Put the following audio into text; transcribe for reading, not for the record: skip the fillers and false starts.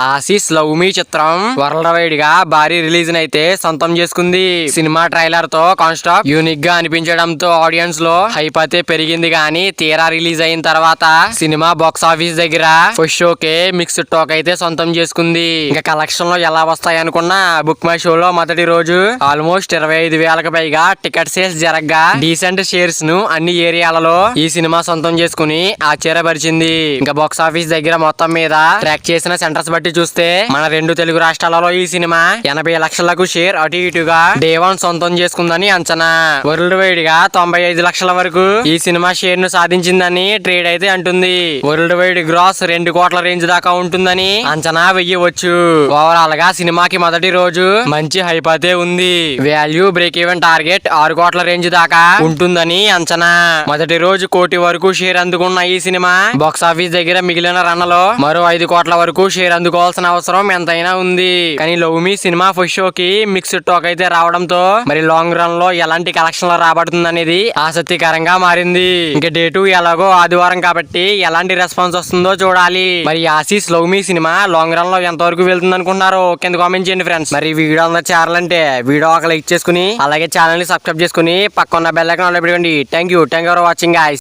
Aussies love మీ చిత్రం world wide గా భారీ రిలీజ్ అయితే సొంతం చేసుకుంది. సినిమా ట్రైలర్ తో కాన్స్టాప్ యూనిక్ గా అనిపించడంతో ఆడియన్స్ లో హైప్ అయితే పెరిగింది. గానీ తీరా రిలీజ్ అయిన తర్వాత సినిమా బాక్స్ ఆఫీస్ దగ్గర ఫస్ట్ షోకే మిక్స్డ్ టాక్ అయితే సొంతం చేసుకుంది. ఇంకా కలెక్షన్ లో ఎలా వస్తాయి అనుకున్నా బుక్ మై షోలో మొదటి రోజు ఆల్మోస్ట్ 25,000కు పైగా టికెట్ సేల్స్ జరగగా డీసెంట్ షేర్స్ ను అన్ని ఏరియాలలో ఈ సినిమా సొంతం చేసుకుని ఆశ్చర్యపరిచింది. ఇంకా బాక్స్ ఆఫీస్ దగ్గర మొత్తం మీద ట్రాక్ చేసిన సెంటర్స్ బట్టి చూస్తే మన రెండు తెలుగు రాష్ట్రాలలో ఈ సినిమా 80 లక్షలకు షేర్ అటు ఇటుగా డే 1 సొంతం చేసుకుందని అంచనా. వరల్డ్ వైడ్ గా 95 లక్షల వరకు ఈ సినిమా షేర్ ను సాధించిందని ట్రేడ్ అయితే అంటుంది. వరల్డ్ వైడ్ గ్రాస్ 2 కోట్ల రేంజ్ దాకా ఉంటుందని అంచనా వెయ్యవచ్చు. ఓవరాల్ గా సినిమాకి మొదటి రోజు మంచి హైప్ అయితే ఉంది. వాల్యూ బ్రేక్ ఈవెన్ టార్గెట్ 6 కోట్ల రేంజ్ దాకా ఉంటుందని అంచనా. మొదటి రోజు 1 కోటి వరకు షేర్ అందుకున్న ఈ సినిమా బాక్స్ ఆఫీస్ దగ్గర మిగిలిన రన్లలో మరో 5 కోట్ల వరకు షేర్ అందుకోవాల్సిన అవసరం ఎంతైనా ఉంది. కానీ లవ్ మీ సినిమా ఫస్ట్ షోకి మిక్స్డ్ టాక్ అయితే రావడంతో మరి లాంగ్ రన్ లో ఎలాంటి కలెక్షన్లు రాబడుతుంది అనేది ఆసక్తికరంగా మారింది. ఇంకా డే 2 ఎలాగో ఆదివారం కాబట్టి ఎలాంటి రెస్పాన్స్ వస్తుందో చూడాలి. మరి ఆసీస్ లవ్ మీ సినిమా లాంగ్ రన్ లో ఎంత వరకు వెళ్తుంది అనుకుంటున్నారో కింద కామెంట్ చేయండి ఫ్రెండ్స్. మరి వీడియో అంతా చేరాలంటే వీడియో ఒక లైక్ చేసుకుని అలాగే ఛానల్ ని సబ్స్క్రైబ్ చేసుకుని పక్కన బెల్ ఐకాన్ ఆల్ పెట్టుకోండి. Thank you for watching guys.